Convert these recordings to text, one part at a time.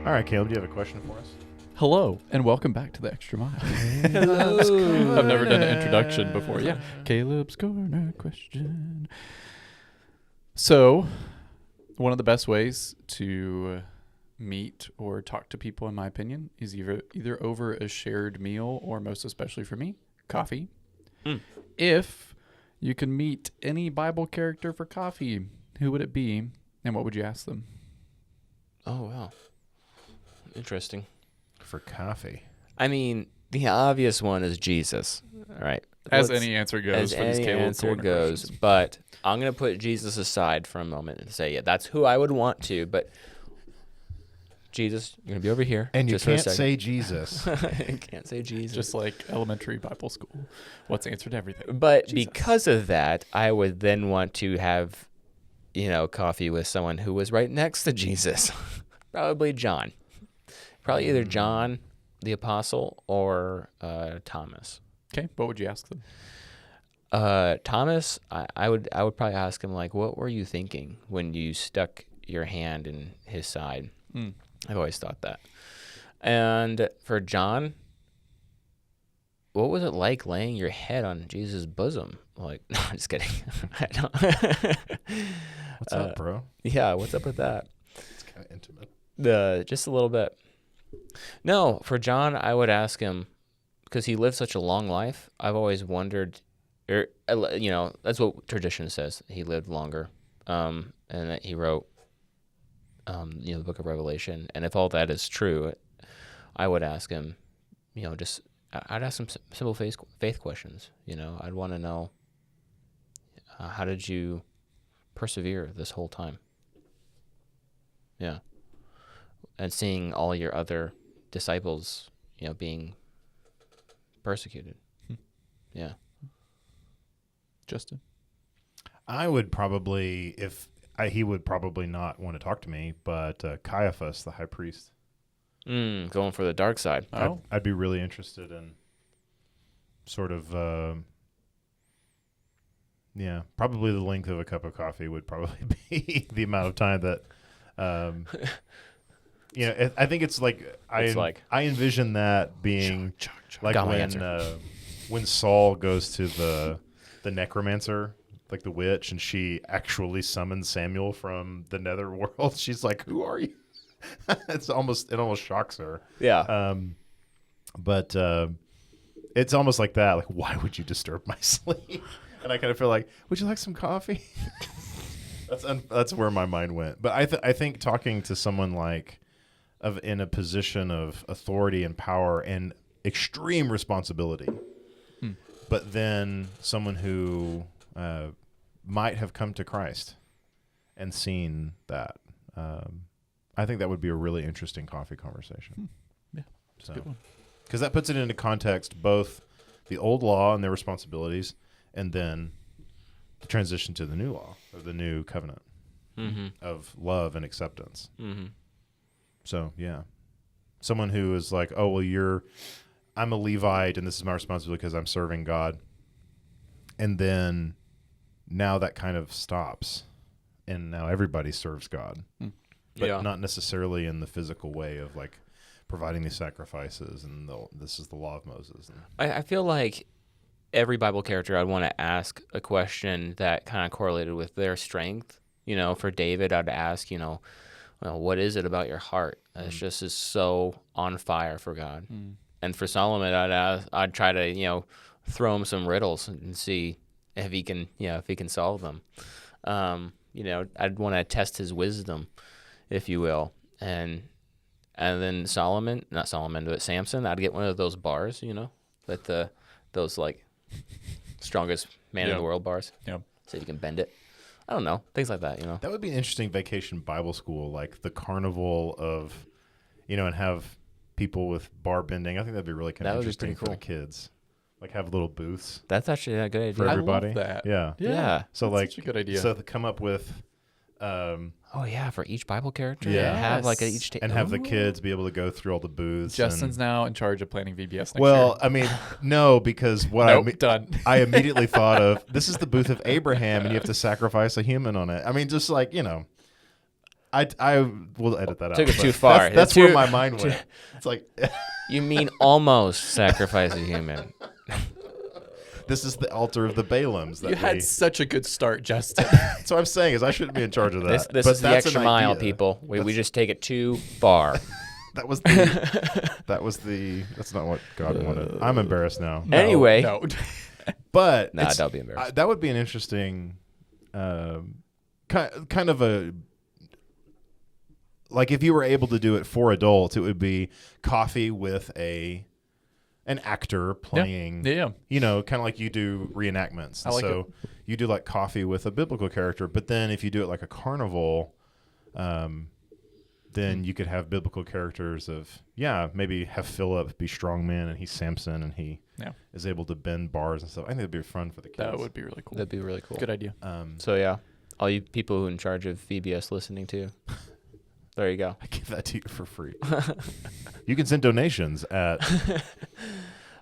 All right, Caleb, do you have a question for us? Hello, and welcome back to the Extra Mile. I've never done an introduction before. Yeah, Caleb's Corner question. So, one of the best ways to meet or talk to people, in my opinion, is either over a shared meal or, most especially for me, coffee. If you can meet any Bible character for coffee, who would it be, and what would you ask them? Oh, wow. Interesting. For coffee. I mean, the obvious one is Jesus, right? As any answer goes. As any answer goes. But I'm going to put Jesus aside for a moment and say, yeah, that's who I would want to. But Jesus, you're going to be over here. And you just for a can't second. say Jesus. You can't say Jesus. Just like elementary Bible school. What's answered everything? But Jesus. because of that, I would then want to have, coffee with someone who was right next to Jesus. Probably John. Probably either John, the apostle, or Thomas. Okay, what would you ask them? Thomas, I would probably ask him, like, what were you thinking when you stuck your hand in his side? I've always thought that. And for John, what was it like laying your head on Jesus' bosom? Like, no, I'm just kidding. What's up, bro? Yeah, what's up with that? It's kind of intimate. Just a little bit. No, for John, I would ask him, because he lived such a long life, I've always wondered, that's what tradition says. He lived longer, and that he wrote, the book of Revelation. And if all that is true, I would ask him, I'd ask him simple faith questions. I'd want to know, how did you persevere this whole time? Yeah. And seeing all your other disciples, being persecuted. Yeah. Justin? I would probably, he would probably not want to talk to me, but Caiaphas, the high priest. Going for the dark side. Oh. I'd be really interested in sort of, probably the length of a cup of coffee would probably be the amount of time that, I think it's like I envision that being like when Saul goes to the necromancer, like the witch, and she actually summons Samuel from the netherworld. She's like, "Who are you?" It almost shocks her. Yeah. But it's almost like that. Like, why would you disturb my sleep? And I kind of feel like, would you like some coffee? That's where my mind went. But I think talking to someone in a position of authority and power and extreme responsibility, but then someone who might have come to Christ and seen that, I think that would be a really interesting coffee conversation. Yeah, that's a good one. Because that puts it into context, both the old law and their responsibilities, and then the transition to the new law, or the new covenant of love and acceptance. Mm-hmm. So, yeah. Someone who is like, oh, well, I'm a Levite, and this is my responsibility because I'm serving God. And then now that kind of stops, and now everybody serves God. But not necessarily in the physical way of, like, providing these sacrifices, and this is the law of Moses. I feel like every Bible character I'd want to ask a question that kind of correlated with their strength. For David, I'd ask, what is it about your heart that just is so on fire for God? And for Solomon, I'd try to, throw him some riddles and see if he can solve them. I'd want to test his wisdom, if you will. And then Samson, I'd get one of those bars, that those like strongest man in the world bars. Yeah. So you can bend it. I don't know, things like that. That would be an interesting vacation Bible school, like the carnival of, and have people with bar bending. I think that'd be really kind of interesting for the kids. Like have little booths. That's actually a good idea for everybody. I love that. Yeah. So that's such a good idea. So to come up with. For each Bible character. Yeah. Have like each and have the kids be able to go through all the booths. Justin's now in charge of planning VBS next year. Well, I mean, no, because done. I immediately thought of, this is the booth of Abraham, and you have to sacrifice a human on it. I mean, just like, I will edit that out. Took it but too far. That's Too- where my mind went. It's like You mean almost sacrifice a human. this is the altar of the Balaams. That You we, had such a good start, Justin. that's what I'm saying is I shouldn't be in charge of that. This But is the that's extra an mile, idea. people. We just take it too far. That was the. That's not what God wanted. I'm embarrassed now. Anyway. No. But Nah, don't be embarrassed. that would be an interesting, kind of a. Like if you were able to do it for adults, it would be coffee with an actor playing. Yeah. You know, kind of like you do reenactments. I like so you do like coffee with a biblical character, but then if you do it like a carnival, then you could have biblical characters of maybe have Philip be strongman and he's Samson and he is able to bend bars and stuff. I think that'd be fun for the kids. That would be really cool. That'd be really cool. Good idea. So yeah, all you people who are in charge of VBS listening to, there you go. I give that to you for free. You can send donations at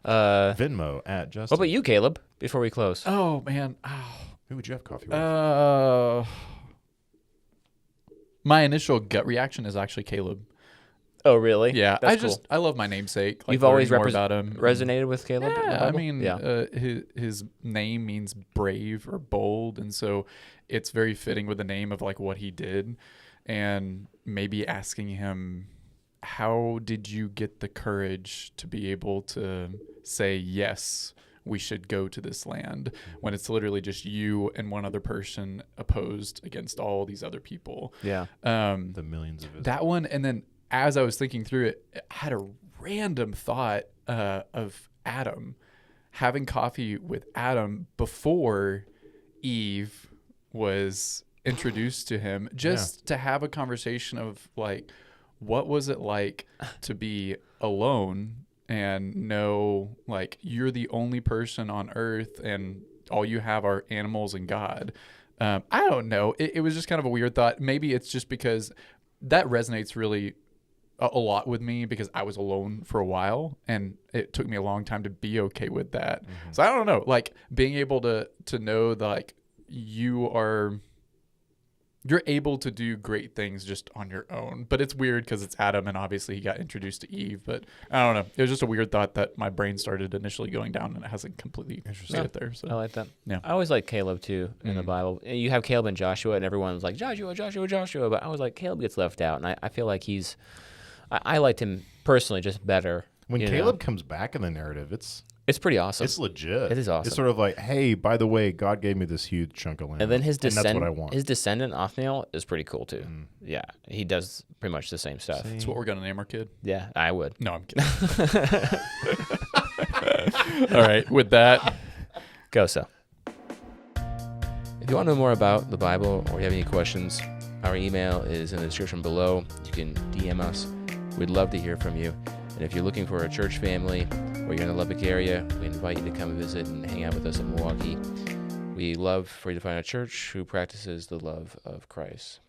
Venmo at Justin. What about you, Caleb? Before we close, Oh man. Who would you have coffee with? My initial gut reaction is actually Caleb. oh really? Yeah, That's I love my namesake. Like, You've always learning more about him. resonated with Caleb. in the Yeah, I Bible? mean, his name means brave or bold, and so it's very fitting with the name of like what he did, and maybe asking him, how did you get the courage to be able to say yes, we should go to this land, when it's literally just you and one other person opposed against all these other people. yeah. The millions of That one, and then as I was thinking through it, I had a random thought of Adam, having coffee with Adam before Eve was introduced to him, just to have a conversation of like, what was it like to be alone and know like you're the only person on earth and all you have are animals and God. I don't know. It was just kind of a weird thought. Maybe it's just because that resonates really a lot with me because I was alone for a while and it took me a long time to be okay with that. Mm-hmm. So I don't know, like being able to know that like you're able to do great things just on your own. But it's weird because it's Adam and obviously he got introduced to Eve. But I don't know. It was just a weird thought that my brain started initially going down and it hasn't completely stayed there. So I like that. Yeah. I always like Caleb too in the Bible. You have Caleb and Joshua, and everyone's like Joshua. But I was like Caleb gets left out, and I feel like I liked him personally just better. When Caleb comes back in the narrative, it's pretty awesome. It's legit. It is awesome. It's sort of like, hey, by the way, God gave me this huge chunk of land, and then his that's what I want. his descendant Othniel is pretty cool too. Yeah, he does pretty much the same stuff. that's what we're going to name our kid. Yeah, I would. No, I'm kidding. All right. With that, Go so. If you want to know more about the Bible or you have any questions, our email is in the description below. You can DM us. We'd love to hear from you. And if you're looking for a church family or you're in the Lubbock area, we invite you to come visit and hang out with us in Milwaukee. We love for you to find a church who practices the love of Christ.